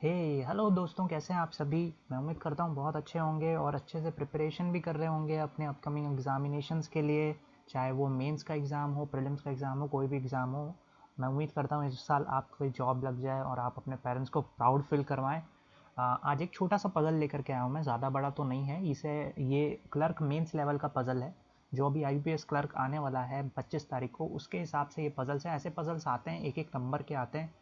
हे hello दोस्तों, कैसे हैं आप सभी। मैं उम्मीद करता हूँ बहुत अच्छे होंगे और अच्छे से प्रिपरेशन भी कर रहे होंगे अपने अपकमिंग एग्जामिनेशंस के लिए। चाहे वो मेंस का एग्ज़ाम हो, प्रीलिम्स का एग्ज़ाम हो, कोई भी एग्ज़ाम हो। मैं उम्मीद करता हूँ इस साल आपको जॉब लग जाए और आप अपने पेरेंट्स को प्राउड फील करवाएं। आज एक छोटा सा पज़ल लेकर के आया हूँ मैं, ज़्यादा बड़ा तो नहीं है। ये क्लर्क मेंस लेवल का पज़ल है जो अभी IPS क्लर्क आने वाला है 25 तारीख को। उसके हिसाब से ये पज़ल्स हैं। ऐसे पज़ल्स आते हैं, एक एक नंबर के आते हैं।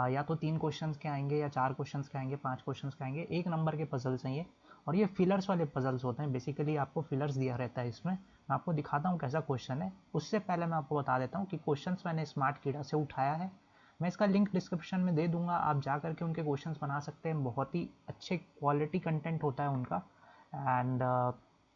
या तो 3 क्वेश्चंस के आएंगे या 4 क्वेश्चंस के आएंगे, 5 क्वेश्चंस के आएंगे। एक नंबर के पजल्स हैं ये। और ये फिलर्स वाले पजल्स होते हैं। बेसिकली आपको फिलर्स दिया रहता है इसमें। मैं आपको दिखाता हूँ कैसा क्वेश्चन है। उससे पहले मैं आपको बता देता हूँ कि क्वेश्चंस मैंने स्मार्ट कीड़ा से उठाया है। मैं इसका लिंक डिस्क्रिप्शन में दे दूंगा, आप जा करके उनके क्वेश्चंस बना सकते हैं। बहुत ही अच्छे क्वालिटी कंटेंट होता है उनका। एंड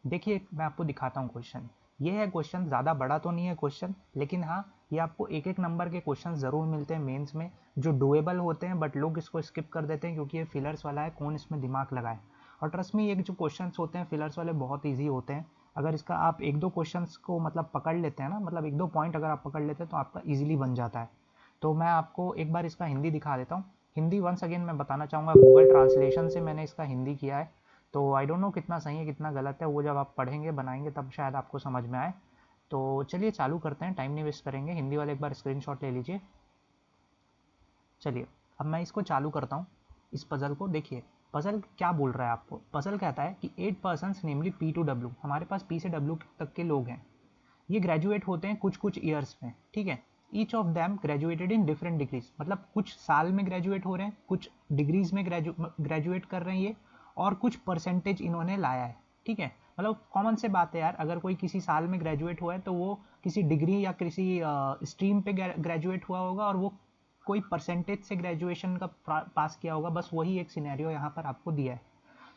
देखिए, मैं आपको दिखाता हूँ क्वेश्चन। ये है क्वेश्चन, ज़्यादा बड़ा तो नहीं है क्वेश्चन, लेकिन हाँ, ये आपको एक एक नंबर के क्वेश्चन ज़रूर मिलते हैं मेंस में जो डुएबल होते हैं, बट लोग इसको स्किप कर देते हैं क्योंकि ये फिलर्स वाला है, कौन इसमें दिमाग लगाए। और ट्रस्ट में, ये जो क्वेश्चंस होते हैं फिलर्स वाले बहुत ईजी होते हैं। अगर इसका आप एक दो क्वेश्चंस को मतलब पकड़ लेते हैं ना, मतलब एक दो पॉइंट अगर आप पकड़ लेते हैं तो आपका ईजिली बन जाता है। तो मैं आपको एक बार इसका हिंदी दिखा देता हूँ। हिंदी वंस अगेन मैं बताना चाहूँगा, गूगल ट्रांसलेशन से मैंने इसका हिंदी किया है। तो आई डोंट नो कितना सही है कितना गलत है, वो जब आप पढ़ेंगे बनाएंगे तब शायद आपको समझ में आए। तो चलिए चालू करते हैं, टाइम नहीं वेस्ट करेंगे। हिंदी वाले एक बार स्क्रीनशॉट ले लीजिए। चलिए, अब मैं इसको चालू करता हूँ। इस पज़ल को देखिए। पज़ल क्या बोल रहा है आपको। पज़ल कहता है कि 8 persons namely P to W, हमारे पास P से W तक के लोग हैं। ये ग्रेजुएट होते हैं कुछ कुछ ईयर्स में, ठीक है। Each of them graduated in different degrees, मतलब कुछ साल में ग्रेजुएट हो रहे हैं, कुछ डिग्रीज में ग्रेजुएट कर रहे हैं ये, और कुछ परसेंटेज इन्होंने लाया है, ठीक है। मतलब कॉमन से बात है यार, अगर कोई किसी साल में ग्रेजुएट हुआ है तो वो किसी डिग्री या किसी स्ट्रीम पे ग्रेजुएट हुआ होगा, और वो कोई परसेंटेज से ग्रेजुएशन का पास किया होगा। बस वही एक सिनेरियो यहाँ पर आपको दिया है।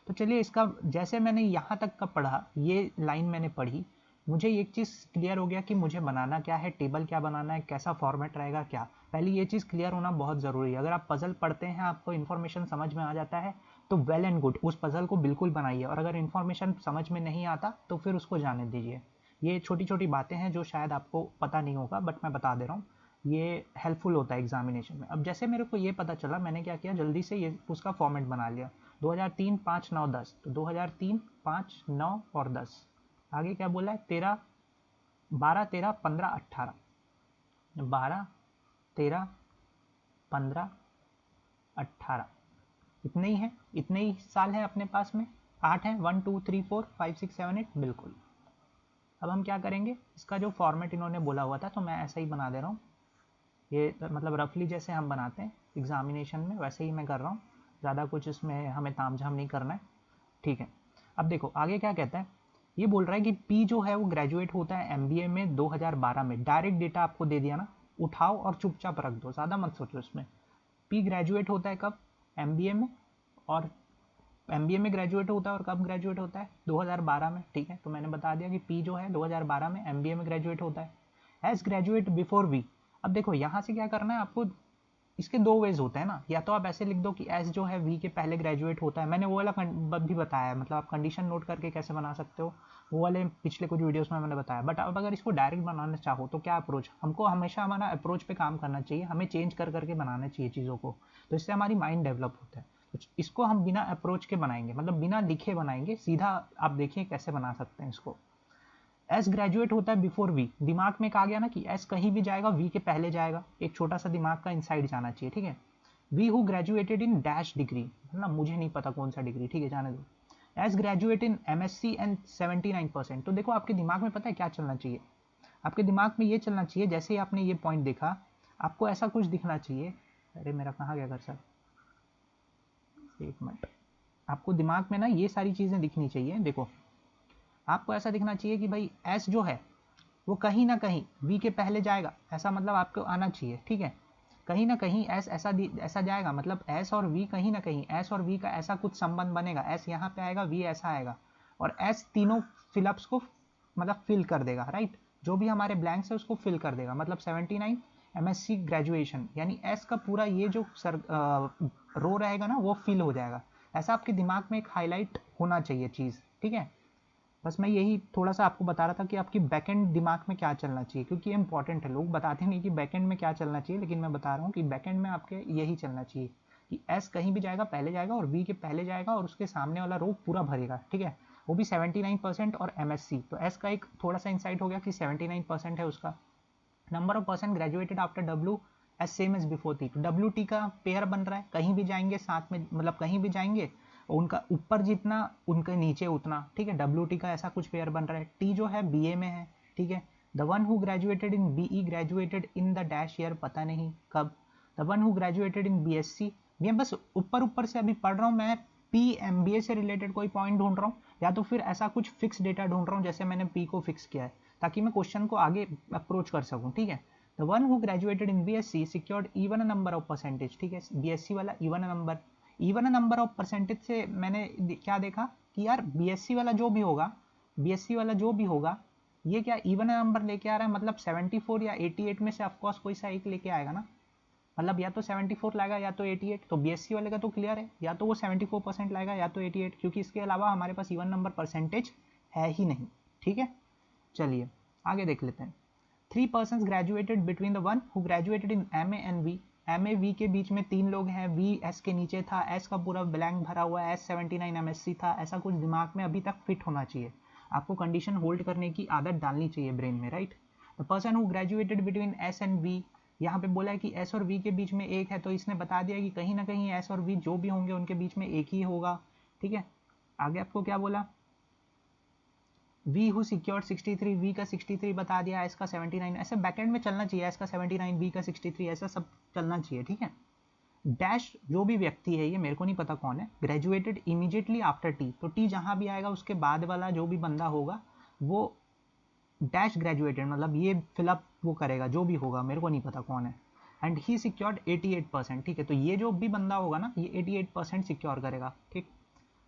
तो चलिए, इसका जैसे मैंने यहाँ तक का पढ़ा, ये लाइन मैंने पढ़ी, मुझे एक चीज़ क्लियर हो गया कि मुझे बनाना क्या है, टेबल क्या बनाना है, कैसा फॉर्मेट रहेगा क्या। पहले ये चीज़ क्लियर होना बहुत ज़रूरी है। अगर आप पज़ल पढ़ते हैं, आपको इन्फॉर्मेशन समझ में आ जाता है तो वेल एंड गुड, उस पज़ल को बिल्कुल बनाइए। और अगर इन्फॉर्मेशन समझ में नहीं आता तो फिर उसको जाने दीजिए। ये छोटी छोटी बातें हैं जो शायद आपको पता नहीं होगा, बट मैं बता दे रहा हूँ। ये हेल्पफुल होता है एग्जामिनेशन में। अब जैसे मेरे को ये पता चला, मैंने क्या किया, जल्दी से ये उसका फॉर्मेट बना लिया। 2003, 5, 9, 10, तो 2003, 5, 9 और 10। आगे क्या बोला है, 13, 12, 13, 15, 18। 12, 13, 15, 18, इतने ही हैं, इतने ही साल हैं अपने पास में। 8 हैं, 1, 2, 3, 4, 5, 6, 7, 8, बिल्कुल। अब हम क्या करेंगे, इसका जो फॉर्मेट इन्होंने बोला हुआ था तो मैं ऐसा ही बना दे रहा हूँ। ये मतलब रफली जैसे हम बनाते हैं एग्जामिनेशन में वैसे ही मैं कर रहा हूँ। ज़्यादा कुछ इसमें हमें तामझाम नहीं करना है, ठीक है। अब देखो आगे क्या कहता है। ये बोल रहा है कि पी जो है वो ग्रेजुएट होता है MBA में 2012 में। डायरेक्ट डेटा आपको दे दिया ना, उठाओ और चुपचाप रख दो, ज़्यादा मत सोचो इसमें। पी ग्रेजुएट होता है कब, MBA में। और MBA में ग्रेजुएट होता है, और कब ग्रेजुएट होता है, 2012 में, ठीक है। तो मैंने बता दिया कि पी जो है 2012 में MBA में ग्रेजुएट होता है। S graduate before V. अब देखो यहाँ से क्या करना है आपको, इसके दो वेज होते हैं ना। या तो आप ऐसे लिख दो कि एस जो है वी के पहले ग्रेजुएट होता है, मैंने वो वाला भी बताया है, मतलब आप कंडीशन नोट करके कैसे बना सकते हो, वो वाले पिछले कुछ वीडियोस में मैंने बताया। बट अब अगर इसको डायरेक्ट बनाना चाहो तो क्या अप्रोच, हमको हमेशा हमारा अप्रोच पे काम करना चाहिए, हमें चेंज कर करके बनाना चाहिए चीज़ों को। तो इससे हमारी माइंड डेवलप होता है। तो इसको हम बिना अप्रोच के बनाएंगे, मतलब बिना लिखे बनाएंगे सीधा। आप देखिए कैसे बना सकते हैं इसको। एस ग्रेजुएट होता है बिफोर वी, दिमाग में कहा गया ना कि एस कहीं भी जाएगा वी के पहले जाएगा, एक छोटा सा दिमाग का इनसाइड जाना चाहिए, ठीक है। V who graduated in dash degree, ना मुझे नहीं पता कौन सा डिग्री, ठीक है, जाने दो। S graduate in MSc and 79%। तो देखो आपके दिमाग में पता है क्या चलना चाहिए, आपके दिमाग में ये चलना चाहिए, जैसे ही आपने ये पॉइंट देखा आपको ऐसा कुछ दिखना चाहिए। अरे मेरा कहाँ गया कर्सर, एक मिनट। आपको दिमाग में ना ये सारी चीज़ें दिखनी चाहिए। देखो आपको ऐसा दिखना चाहिए कि भाई एस जो है वो कहीं ना कहीं वी के पहले जाएगा, ऐसा मतलब आपको आना चाहिए, ठीक है। कहीं ना कहीं एस ऐसा ऐसा जाएगा, मतलब एस और वी कहीं ना कहीं, एस और वी का ऐसा कुछ संबंध बनेगा, एस यहाँ पे आएगा वी ऐसा आएगा, और एस तीनों फिलअप्स को मतलब फिल कर देगा, राइट। जो भी हमारे ब्लैंक्स है उसको फिल कर देगा, मतलब 79 MSc ग्रेजुएशन, यानी एस का पूरा ये जो रो रहेगा ना वो फिल हो जाएगा। ऐसा आपके दिमाग में एक हाईलाइट होना चाहिए चीज़, ठीक है। बस मैं यही थोड़ा सा आपको बता रहा था कि आपकी बैकएंड दिमाग में क्या चलना चाहिए, क्योंकि ये इंपॉर्टेंट है। लोग बताते नहीं कि बैकएंड में क्या चलना चाहिए, लेकिन मैं बता रहा हूँ कि बैकएंड में आपके यही चलना चाहिए कि एस कहीं भी जाएगा पहले जाएगा और वी के पहले जाएगा और उसके सामने वाला रो पूरा भरेगा, ठीक है, वो भी 79% और एमएससी। तो एस का एक थोड़ा सा इंसाइट हो गया कि 79% है उसका। Number of person graduated after W as same as before T, तो डब्ल्यू टी का पेयर बन रहा है, कहीं भी जाएंगे साथ में, मतलब कहीं भी जाएंगे उनका ऊपर जितना उनके नीचे उतना, ठीक है, डब्ल्यू टी का ऐसा कुछ पेयर बन रहा है। टी जो है बी ए में है, ठीक है। The one who graduated in BE graduated in the dash year, पता नहीं कब। The one who graduated in BSc, मैं बस ऊपर ऊपर से अभी पढ़ रहा हूँ, मैं पी एमबीए से रिलेटेड कोई पॉइंट ढूंढ रहा हूँ या तो फिर ऐसा कुछ फिक्स डेटा ढूंढ रहा हूँ जैसे मैंने पी को फिक्स किया है, ताकि मैं क्वेश्चन को आगे अप्रोच कर सकूँ, ठीक है। The one who graduated in BSc secured even number of percentage, ठीक है, बीएससी वाला even number. Even number of percentage से मैंने क्या देखा कि यार बीएससी वाला जो भी होगा, बीएससी वाला जो भी होगा ये क्या इवन नंबर लेके आ रहा है, मतलब 74 या 88 में से ऑफकोर्स कोई सा एक लेके आएगा ना, मतलब या तो 74 लाएगा या तो 88, तो बीएससी वाले का तो क्लियर है, या तो वो 74% लाएगा या तो 88, क्योंकि इसके अलावा हमारे पास इवन नंबर परसेंटेज है ही नहीं, ठीक है। चलिए आगे देख लेते हैं। 3 persons graduated between the one who graduated in MA and V, MA V के बीच में 3 लोग हैं, V S के नीचे था, S का पूरा ब्लैंक भरा हुआ है, S 79 MSC था, ऐसा कुछ दिमाग में अभी तक फिट होना चाहिए, आपको कंडीशन होल्ड करने की आदत डालनी चाहिए ब्रेन में, right. The person who graduated between S and V, यहाँ पे बोला है कि S और V के बीच में एक है, तो इसने बता दिया कि कहीं ना कहीं S और V जो भी होंगे उनके बीच में एक ही होगा, ठीक है। आगे आपको क्या बोला, V हु सिक्योर्ड 63, V का 63 बता दिया, S का 79, ऐसे बैकएंड में चलना चाहिए, S का 79, V का 63, ऐसा सब चलना चाहिए, ठीक है। डैश जो भी व्यक्ति है, ये मेरे को नहीं पता कौन है, ग्रेजुएटेड इमीडिएटली आफ्टर टी, तो टी जहां भी आएगा उसके बाद वाला जो भी बंदा होगा वो डैश ग्रेजुएटेड, मतलब ये फिलअप वो करेगा, जो भी होगा मेरे को नहीं पता कौन है। एंड ही सिक्योर्ड 88%, ठीक है, तो ये जो भी बंदा होगा ना ये 88% सिक्योर करेगा, ठीक।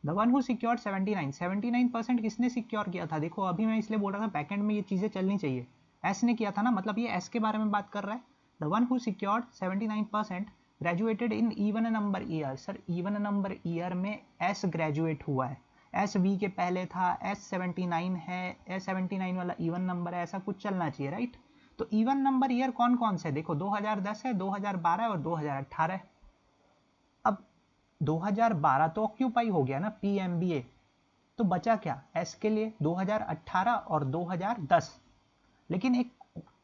द वन हु सिक्योर्ड 79% किसने सिक्योर किया था, देखो अभी मैं इसलिए बोल रहा था बैकएंड में ये चीजें चलनी चाहिए, एस ने किया था ना, मतलब ये एस के बारे में बात कर रहा है। The one who secured 79% graduated in even number year, sir even number year में एस ग्रेजुएट हुआ है, एस वी के पहले था, एस 79 है, एस 79 वाला इवन नंबर है, ऐसा कुछ चलना चाहिए, राइट। तो इवन नंबर ईयर कौन कौन से, देखो 2010 है, 2012 और 2018 है। अब 2012 तो ऑक्यूपाई हो गया ना पीएमबीए, तो बचा क्या एस के लिए 2018 और 2010, लेकिन एक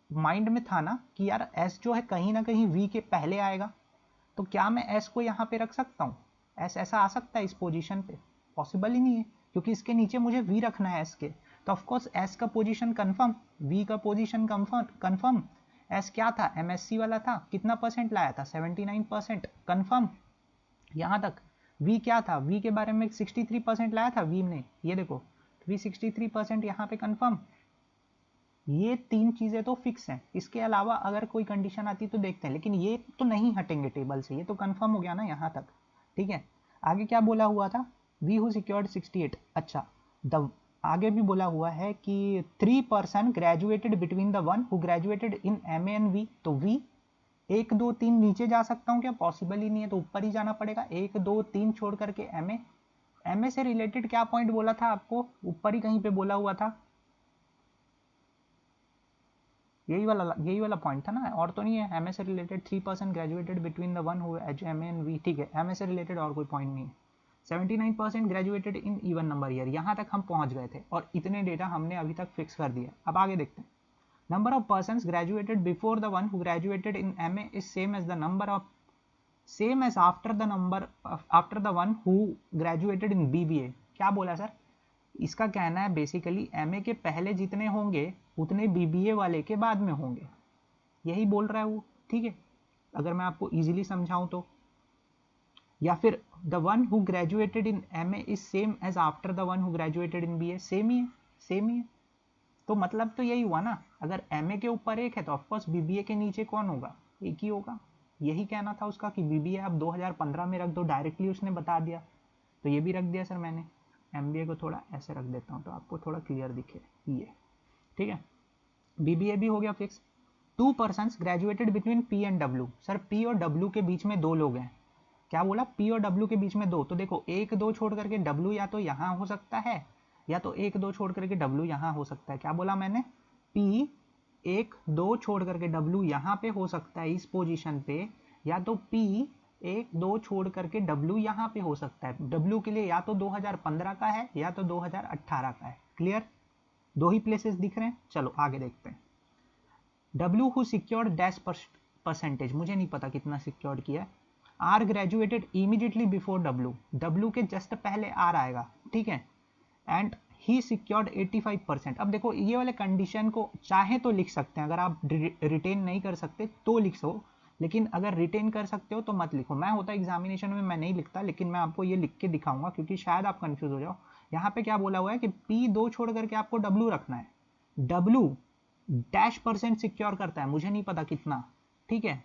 माइंड में था ना कि यार एस जो है कहीं ना कहीं वी के पहले आएगा, तो क्या मैं एस को यहाँ पे रख सकता हूँ, एस ऐसा आ सकता है इस पोजीशन पे, पॉसिबल ही नहीं है, क्योंकि इसके नीचे मुझे वी रखना है एस के, तो ऑफकोर्स एस का पोजीशन कंफर्म, वी का पोजीशन कंफर्म। एस क्या था, एमएससी वाला था, कितना परसेंट लाया था 79%, कंफर्म। यहाँ तक v क्या था, v के बारे में 63% लाया था v ने, ये देखो v 63% यहाँ पे कंफर्म। ये तीन चीजें तो फिक्स हैं, इसके अलावा अगर कोई कंडीशन आती तो देखते हैं, लेकिन ये तो नहीं हटेंगे टेबल से, ये तो कंफर्म हो गया ना यहाँ तक, ठीक है। आगे क्या बोला हुआ था, v हु सिक्योर्ड 68, अच्छा द आगे भी बोला हुआ है कि 3 person graduated between the one who graduated in M and V, तो v 1 2 3 नीचे जा सकता हूँ क्या, पॉसिबल ही नहीं है, तो ऊपर ही जाना पड़ेगा, 1 2 3 छोड़ करके एमए, एमए से रिलेटेड क्या पॉइंट बोला था आपको, ऊपर ही कहीं पे बोला हुआ था, यही वाला पॉइंट था ना, और तो नहीं है। एमए से related 3 person graduated between the one who MA and V, ठीक है, एमए से रिलेटेड और कोई पॉइंट नहीं है। 79% graduated in even number year, यहाँ तक हम पहुंच गए थे और इतने डेटा हमने अभी तक फिक्स कर दिया। अब आगे देखते हैं। Number of persons graduated before the one who graduated in MA is same as after the one who graduated in BBA। क्या बोला सर, इसका कहना है बेसिकली MA के पहले जितने होंगे उतने BBA वाले के बाद में होंगे, यही बोल रहा है वो, ठीक है, अगर मैं आपको इजीली समझाऊं तो। या फिर the one who graduated in MA is same as after the one who graduated in BA, same ही है, तो मतलब तो यही हुआ ना, अगर एमए के ऊपर एक है तो ऑफकोर्स बीबीए के नीचे कौन होगा, एक ही होगा, यही कहना था उसका कि बीबीए आप 2015 में रख दो, डायरेक्टली उसने बता दिया, तो ये भी रख दिया सर मैंने। एमबीए को थोड़ा ऐसे रख देता हूँ तो आपको थोड़ा क्लियर दिखे, ये ठीक है, बीबीए भी हो गया fix. 2 persons graduated between P and W, sir P और डब्ल्यू के बीच में 2 लोग हैं, क्या बोला, पी और डब्ल्यू के बीच में 2, तो देखो 1 2 छोड़ करके डब्ल्यू या तो यहाँ हो सकता है या तो 1 2 छोड़ करके W यहाँ हो सकता है, क्या बोला मैंने, P 1 2 छोड़ करके W यहाँ पे हो सकता है इस पोजीशन पे, या तो P एक दो छोड़ करके W यहाँ पे हो सकता है। W के लिए या तो 2015 का है या तो 2018 का है। क्लियर? दो ही प्लेसेस दिख रहे हैं। चलो आगे देखते हैं। W who secured dash percentage, मुझे नहीं पता कितना सिक्योर्ड किया है। R graduated immediately before W, W के जस्ट पहले R आएगा, ठीक है। And he secured 85%। अब देखो ये वाले कंडीशन को चाहे तो लिख सकते हैं, अगर आप रिटेन नहीं कर सकते तो लिख सो, लेकिन अगर रिटेन कर सकते हो तो मत लिखो। मैं होता एग्जामिनेशन में मैं नहीं लिखता, लेकिन मैं आपको ये लिख के दिखाऊंगा क्योंकि शायद आप कंफ्यूज हो जाओ। यहाँ पे क्या बोला हुआ है कि P2 छोड़ करके आपको W रखना है। W डैश परसेंट सिक्योर करता है, मुझे नहीं पता कितना, ठीक है।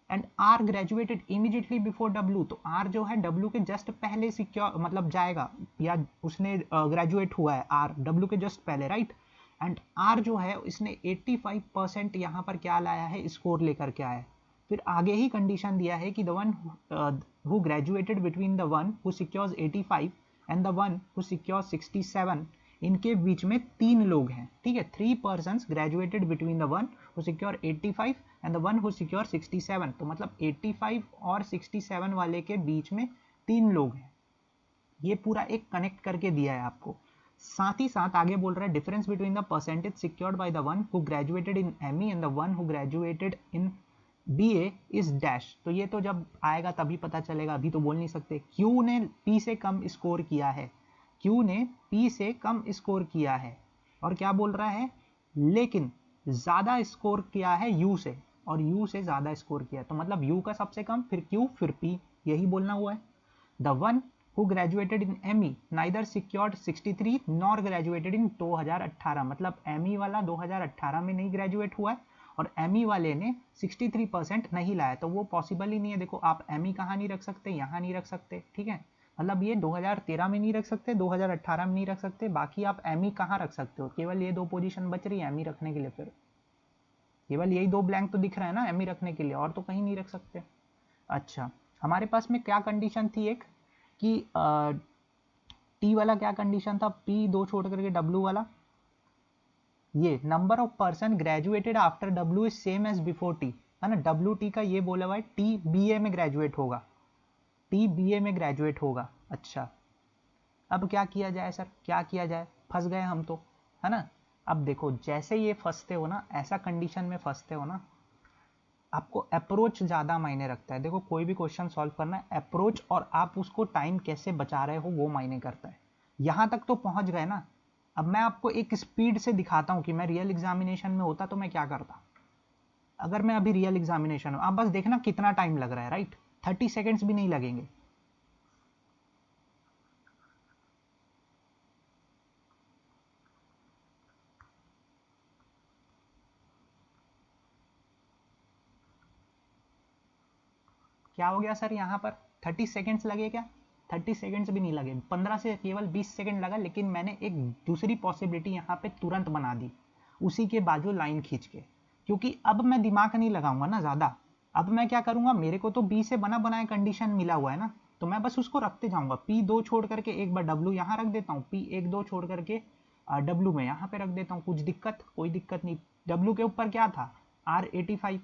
And R graduated immediately before W, तो आर जो है डब्ल्यू के जस्ट पहले सिक्योर मतलब जाएगा, या उसने ग्रेजुएट हुआ है आर डब्ल्यू के जस्ट पहले, राइट। एंड आर जो है इसने 85% यहाँ पर क्या लाया है, स्कोर लेकर के आया है। फिर आगे ही कंडीशन दिया है कि the one who graduated between the one who secures 85 and the one who secures 67, इनके बीच में 3 लोग हैं, ठीक है। 3 persons graduated between the one who secure 85 and the one who secure 67, तो मतलब 85 और 67 वाले के बीच में 3 लोग हैं। ये पूरा एक कनेक्ट करके दिया है आपको। साथ ही साथ आगे बोल रहा है difference between the percentage secured by the one who graduated in ME and the one who graduated in BA is dash. तो ये तो जब आएगा तभी पता चलेगा, अभी तो बोल नहीं सकते। क्यू ने पी से कम स्कोर किया है, क्यू ने पी से कम स्कोर किया है, और क्या बोल रहा है, लेकिन ज्यादा स्कोर किया है यू से, और यू से ज्यादा स्कोर किया, तो मतलब यू का सबसे कम, फिर क्यू, फिर पी, यही बोलना हुआ है। The one who graduated in ME neither secured 63 nor graduated in 2018, मतलब एमई वाला 2018 में नहीं ग्रेजुएट हुआ है और एमई वाले ने 63% नहीं लाया, तो वो पॉसिबल ही नहीं है। देखो आप एमई कहाँ नहीं रख सकते, यहाँ नहीं रख सकते, ठीक है। मतलब ये 2013 में नहीं रख सकते, 2018 में नहीं रख सकते, बाकी आप एमई कहाँ रख सकते हो, केवल ये 2 पोजीशन बच रही है एमई रखने के लिए। फिर केवल यही 2 ब्लैंक तो दिख रहा है ना एमई रखने के लिए, और तो कहीं नहीं रख सकते। अच्छा, हमारे पास में क्या कंडीशन थी एक, कि टी वाला क्या कंडीशन था, P2 छोड़ करके W वाला, ये number of person graduated after W is same as before T, है ना। WT का ये बोला हुआ है, टी BA में ग्रेजुएट होगा, टी BA में ग्रेजुएट होगा। अच्छा, अब क्या किया जाए सर, क्या किया जाए, फंस गए हम तो, है ना। अब देखो जैसे ये फंसते हो ना, ऐसा कंडीशन में फंसते हो ना, आपको अप्रोच ज़्यादा मायने रखता है। देखो कोई भी क्वेश्चन सॉल्व करना है, अप्रोच और आप उसको टाइम कैसे बचा रहे हो वो मायने करता है। यहाँ तक तो पहुँच गए ना, अब मैं आपको एक स्पीड से दिखाता हूँ कि मैं रियल एग्जामिनेशन में होता तो मैं क्या करता। अगर मैं अभी रियल एग्जामिनेशन में, आप बस देखना कितना टाइम लग रहा है, राइट। 30 सेकेंड्स भी नहीं लगेंगे। क्या हो गया सर, यहाँ पर 30 सेकेंड्स लगे क्या, 30 सेकेंड्स भी नहीं लगे, 15 से केवल 20 सेकेंड लगा, लेकिन मैंने एक दूसरी पॉसिबिलिटी यहाँ पे तुरंत बना दी, उसी के बाजू लाइन खींच के। क्योंकि अब मैं दिमाग नहीं लगाऊंगा ना ज़्यादा, अब मैं क्या करूंगा, मेरे को तो बी से बना बनाया कंडीशन मिला हुआ है ना, तो मैं बस उसको रखते जाऊंगा। P2 छोड़ करके एक बार W यहाँ रख देता हूँ, P1 2 छोड़ करके W में यहाँ पे रख देता हूँ, कुछ दिक्कत, कोई दिक्कत नहीं। W के ऊपर क्या था, R85,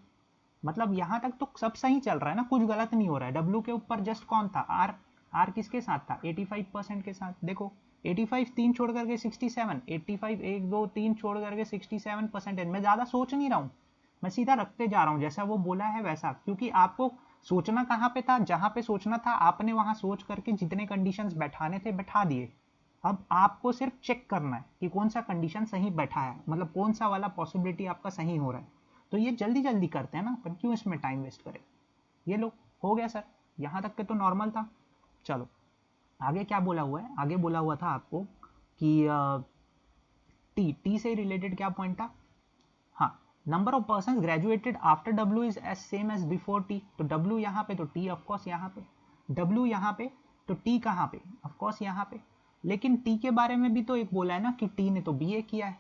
मतलब यहाँ तक तो सब सही चल रहा है ना, कुछ गलत नहीं हो रहा है। W के ऊपर जस्ट कौन था, R, R किसके साथ था, 85% के साथ। देखो 85 3 छोड़ करके 67, 85 1 2 3 छोड़ करके 67%। मैं ज़्यादा सोच नहीं रहा हूँ, मैं सीधा रखते जा रहा हूँ जैसा वो बोला है वैसा, क्योंकि आपको सोचना कहाँ पे था, जहाँ पे सोचना था आपने वहाँ सोच करके जितने कंडीशंस बैठाने थे बैठा दिए। अब आपको सिर्फ चेक करना है कि कौन सा कंडीशन सही बैठा है, मतलब कौन सा वाला पॉसिबिलिटी आपका सही हो रहा है। तो ये जल्दी जल्दी करते हैं ना, पर क्यों इसमें टाइम वेस्ट करें। ये लो हो गया सर, यहाँ तक के तो नॉर्मल था। चलो आगे क्या बोला हुआ है, आगे बोला हुआ था आपको कि टी, टी से रिलेटेड क्या पॉइंट था, हाँ, number of person graduated after W is as same as before T, तो W यहाँ पे तो T ऑफकोर्स यहाँ पे, W यहाँ पे तो T कहाँ पे, ऑफकोर्स यहाँ पे। लेकिन T के बारे में भी तो एक बोला है ना कि T ने तो BA किया है,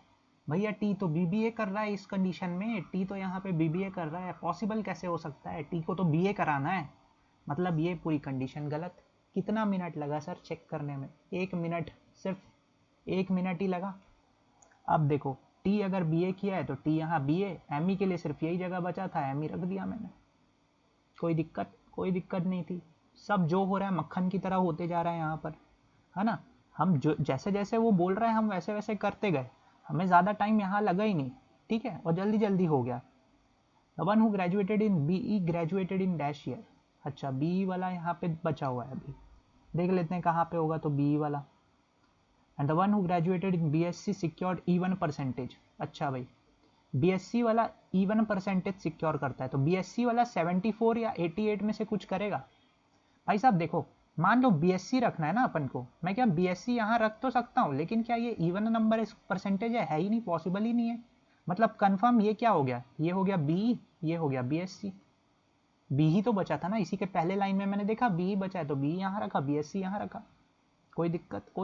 भैया T तो BBA कर रहा है इस कंडीशन में, T तो यहाँ पे BBA कर रहा है, पॉसिबल कैसे हो सकता है, T को तो BA कराना है, मतलब ये पूरी कंडीशन गलत। कितना मिनट लगा सर चेक करने में, 1 मिनट, सिर्फ 1 मिनट ही लगा। अब देखो टी अगर BA किया है तो टी यहाँ BA, एमई के लिए सिर्फ यही जगह बचा था, एमई रख दिया मैंने, कोई दिक्कत। कोई दिक्कत नहीं थी। सब जो हो रहा है मक्खन की तरह होते जा रहा है यहाँ पर, है ना। हम जो जैसे जैसे वो बोल रहे हैं हम वैसे वैसे करते गए, हमें ज़्यादा टाइम यहाँ लगा ही नहीं, ठीक है, और जल्दी जल्दी हो गया। The one who graduated in BE graduated in dash year. अच्छा, बीई वाला यहाँ पे बचा हुआ है, अभी देख लेते हैं कहाँ पे होगा, तो बीई वाला। And the one who graduated in BSc secured even percentage. अच्छा भाई, बीएससी वाला इवन परसेंटेज सिक्योर करता है, तो बीएससी वाला 74 या 88 में से कुछ करेगा। भाई साहब देखो, मान लो बीएससी रखना है ना अपन को, मैं क्या बीएससी यहाँ रख तो सकता हूँ, लेकिन क्या ये इवन नंबर परसेंटेज है ही नहीं, पॉसिबल ही नहीं है। मतलब कंफर्म ये क्या हो गया, ये हो गया बी, ये हो गया बीएससी। बी ही तो बचा था ना, इसी के पहले लाइन में मैंने देखा बी ही बचा है, तो बी यहाँ रखा, बीएससी यहाँ रखा, कोई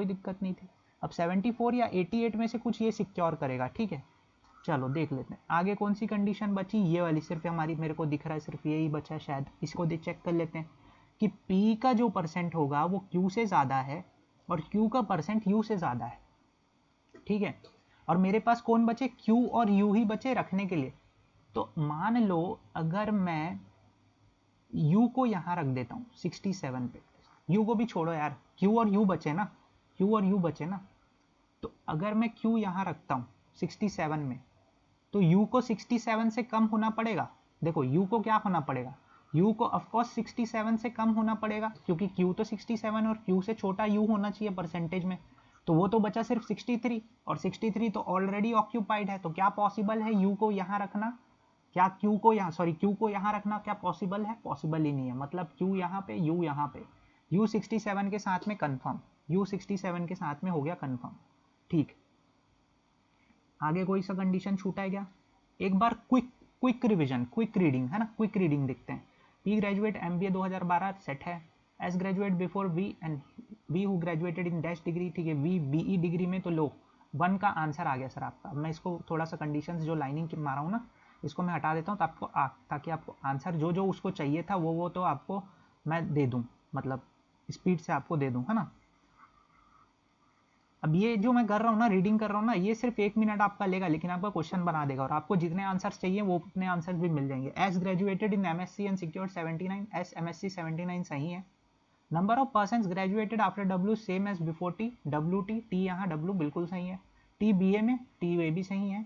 दिक्कत नहीं थी। अब 74 या 88 में से कुछ ये सिक्योर करेगा, ठीक है। चलो देख लेते हैं आगे कौन सी कंडीशन बची, ये वाली सिर्फ हमारी, मेरे को दिख रहा है सिर्फ यही बचा है शायद, इसको चेक कर लेते हैं कि P का जो परसेंट होगा वो Q से ज़्यादा है और Q का परसेंट U से ज़्यादा है, ठीक है। और मेरे पास कौन बचे, Q और U ही बचे रखने के लिए। तो मान लो अगर मैं U को यहाँ रख देता हूँ 67 पे, U को भी छोड़ो यार, Q और U बचे ना, Q और U बचे ना, तो अगर मैं Q यहाँ रखता हूँ 67 में, तो U को 67 से कम होना पड़ेगा। देखो U को क्या होना पड़ेगा, U को ऑफकोर्स 67 से कम होना पड़ेगा, क्योंकि Q तो 67 और Q से छोटा U होना चाहिए परसेंटेज में। तो वो तो बचा सिर्फ 63, और 63 तो ऑलरेडी ऑक्यूपाइड है, तो क्या पॉसिबल है U को यहाँ रखना, क्या Q को यहाँ, सॉरी Q को यहाँ रखना क्या पॉसिबल है, पॉसिबल ही नहीं है। मतलब Q यहाँ पे, U यहाँ पे, U 67 के साथ में कन्फर्म, U 67 के साथ में हो गया कन्फर्म, ठीक। आगे कोई सा कंडीशन छूटा है क्या, एक बार क्विक रिवीजन, क्विक रीडिंग है ना, क्विक रीडिंग देखते हैं। पी ग्रेजुएट एमबीए 2012 सेट है, S graduate before V and V who graduated in dash degree, ठीक है, वी बीई डिग्री में, तो लो 1 का आंसर आ गया सर आपका। मैं इसको थोड़ा सा कंडीशंस जो लाइनिंग मारा हूँ ना, इसको मैं हटा देता हूँ, तो आपको ताकि आपको आंसर जो जो उसको चाहिए था वो तो आपको मैं दे दूँ, मतलब स्पीड से आपको दे दूँ, है ना। अब ये जो मैं कर रहा हूँ ना, रीडिंग कर रहा हूँ ना, ये सिर्फ 1 मिनट आपका लेगा, लेकिन आपका क्वेश्चन बना देगा, और आपको जितने आंसर्स चाहिए वो उतने आंसर्स भी मिल जाएंगे। S graduated in MSc and secured 79, S MSc 79 सही है। Number of persons graduated after W same as before T, W T यहाँ डब्ल्यू बिल्कुल सही है, टी बी ए में, टी ए भी सही है।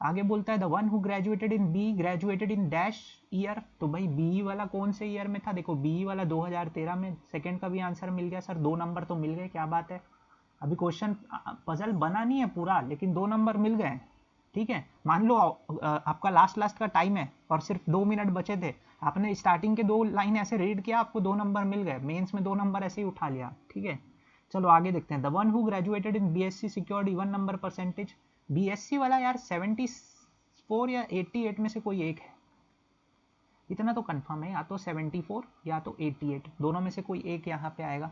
आगे बोलता है the one who graduated in B graduated in dash year, तो भाई बी वाला कौन से ईयर में था, देखो बी वाला 2013 में, सेकंड का भी आंसर मिल गया सर, 2 नंबर तो मिल गए, क्या बात है। अभी क्वेश्चन पजल बना नहीं है पूरा, लेकिन 2 नंबर मिल गए, ठीक है। मान लो आपका लास्ट का टाइम है और सिर्फ 2 मिनट बचे थे, आपने स्टार्टिंग के 2 लाइन ऐसे रीड किया, आपको 2 नंबर मिल गए, मेंस में 2 नंबर ऐसे ही उठा लिया, ठीक है। चलो आगे देखते हैं। The one who graduated in BSc secured even number percentage, BSc वाला यार 74 या 88 में से कोई एक है, इतना तो कंफर्म है, या तो 74 या तो 88, दोनों में से कोई एक यहाँ पे आएगा।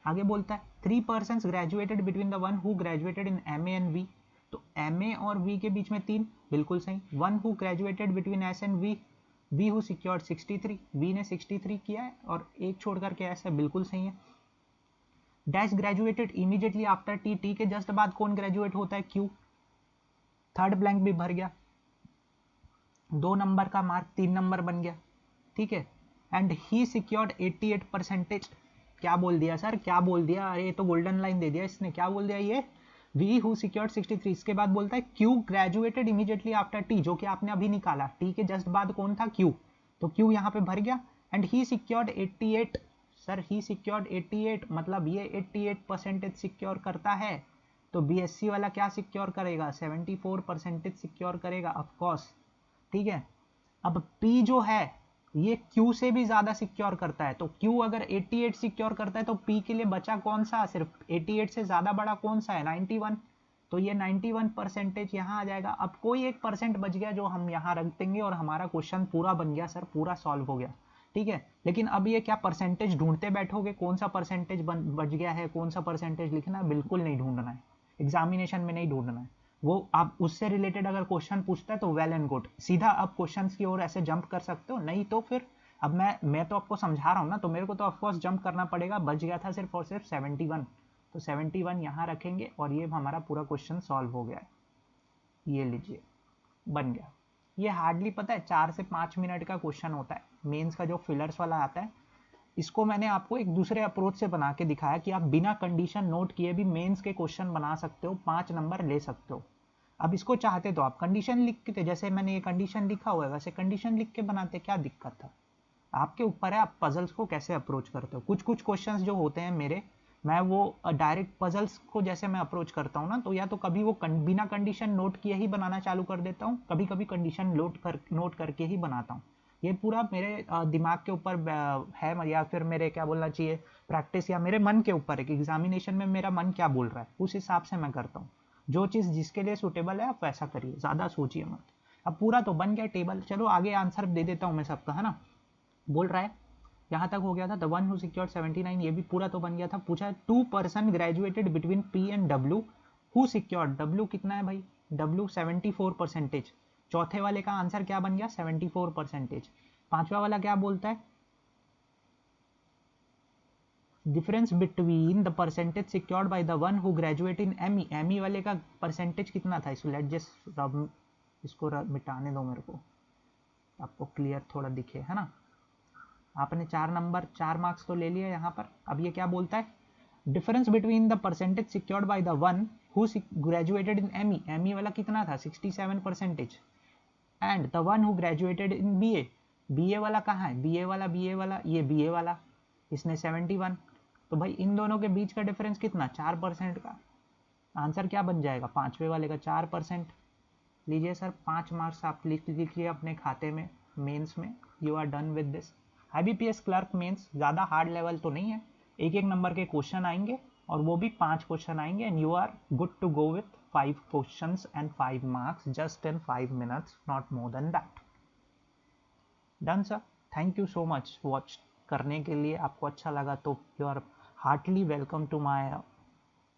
आगे बोलता है 3 persons graduated between the one who graduated in M A and V, तो एम ए और वी के बीच में 3, बिल्कुल सही। One who graduated between S and V who secured 63, V ने 63 किया है और एक छोड़ करके एस है, बिल्कुल सही है। Dash graduated immediately after T, T के जस्ट बाद कौन ग्रेजुएट होता है, क्यू, थर्ड ब्लैंक भी भर गया, 2 नंबर का मार्क 3 नंबर बन गया, ठीक है। एंड ही सिक्योर्ड 88 परसेंटेज, क्या बोल दिया सर, क्या बोल दिया, अरे ये तो गोल्डन लाइन दे दिया इसने, क्या बोल दिया ये, वी हु सिक्योर्ड 63। इसके बाद बोलता है Q graduated immediately after T, जो कि आपने अभी निकाला, टी के जस्ट बाद कौन था, क्यू, तो क्यू यहाँ पे भर गया। And he secured 88, sir he secured 88, मतलब ये 88 परसेंटेज सिक्योर करता है, तो बीएससी वाला क्या सिक्योर करेगा, 74 परसेंटेज सिक्योर करेगा ऑफकोर्स, ठीक है। अब P जो है ये Q से भी ज्यादा सिक्योर करता है, तो Q अगर 88 सिक्योर करता है तो P के लिए बचा कौन सा, सिर्फ 88 से ज्यादा बड़ा कौन सा है, 91, तो ये 91 परसेंटेज यहाँ आ जाएगा। अब कोई एक परसेंट बच गया जो हम यहाँ रख देंगे और हमारा क्वेश्चन पूरा बन गया सर, पूरा सॉल्व हो गया, ठीक है। लेकिन अब ये क्या परसेंटेज ढूंढते बैठोगे, कौन सा परसेंटेज बच गया है, कौन सा परसेंटेज लिखना है, बिल्कुल नहीं ढूंढना है, एग्जामिनेशन में नहीं ढूंढना है। वो आप उससे रिलेटेड अगर क्वेश्चन पूछता है तो वेल एंड गुड, सीधा आप क्वेश्चंस की ओर ऐसे जंप कर सकते हो, नहीं तो फिर अब मैं तो आपको समझा रहा हूँ ना, तो मेरे को तो ऑफकोर्स जंप करना पड़ेगा। बच गया था सिर्फ और सिर्फ 71, तो 71 यहाँ रखेंगे और ये हमारा पूरा क्वेश्चन सॉल्व हो गया है, ये लीजिए बन गया। ये हार्डली पता है 4 से 5 मिनट का क्वेश्चन होता है, मेंस का जो फिलर्स वाला आता है, इसको मैंने आपको एक दूसरे अप्रोच से बना के दिखाया कि आप बिना कंडीशन नोट किए भी मेंस के क्वेश्चन बना सकते हो, 5 नंबर ले सकते हो। अब इसको चाहते तो आप कंडीशन लिख के, जैसे मैंने ये कंडीशन लिखा हुआ है वैसे कंडीशन लिख के बनाते, क्या दिक्कत था? आपके ऊपर है आप पजल्स को कैसे अप्रोच करते हो। कुछ कुछ क्वेश्चंस जो होते हैं मेरे, मैं वो डायरेक्ट पजल्स को जैसे मैं अप्रोच करता हूँ ना, तो या तो कभी वो बिना कंडीशन नोट किए ही बनाना चालू कर देता हूँ, कभी कभी कंडीशन नोट करके ही बनाता हूँ। ये पूरा मेरे दिमाग के ऊपर है, या फिर मेरे क्या बोलना चाहिए, प्रैक्टिस या मेरे मन के ऊपर है कि एग्जामिनेशन में मेरा मन क्या बोल रहा है, उस हिसाब से मैं करता हूँ। जो चीज़ जिसके लिए सूटेबल है आप वैसा करिए, ज़्यादा सोचिए मत। अब पूरा तो बन गया टेबल, चलो आगे आंसर दे देता हूँ मैं सबका, है ना। बोल रहा है यहाँ तक हो गया था, द वन हु सिक्योर्ड 79, ये भी पूरा तो बन गया था। पूछा है 2 person graduated between P and W who secured, W कितना है भाई, डब्ल्यू 74%। चौथे वाले का आंसर क्या बन गया, 74%। पांचवा वाला क्या बोलता है, difference between the percentage secured by the one who graduate in ME, ME वाले का परसेंटेज कितना था, इसको लेट जस्ट रब, इसको मिटाने दो मेरे को, आपको क्लियर थोड़ा दिखे, है ना। आपने 4 मार्क्स तो ले लिए यहाँ पर। अब ये क्या बोलता है, difference between the percentage secured by the one who graduated in ME, ME वाला कितना था 67%, and the one who graduated in BA, BA वाला कहाँ है, बीए वाला ये बीए वाला, इसने 71। तो भाई इन दोनों के बीच का डिफरेंस कितना, 4% का। आंसर क्या बन जाएगा, पांचवे वाले का 4%। लीजिए सर 5 मार्क्स आप लिख लीजिए अपने खाते में, मेंस में। You are done with this. IBPS clerk mains ज़्यादा हार्ड लेवल तो नहीं है, एक एक नंबर के क्वेश्चन आएंगे, और वो भी 5 क्वेश्चन आएंगे, and you are good to go with 5 questions and 5 marks just in 5 minutes, not more than that. Done sir, thank you so much watch करने के लिए। आपको अच्छा लगा तो you are heartly welcome to my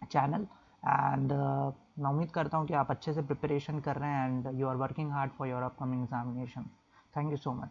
channel, and मैं उम्मीद करता हूँ कि आप अच्छे से प्रिपरेशन कर रहे हैं and you are working hard for your upcoming examination. Thank you so much.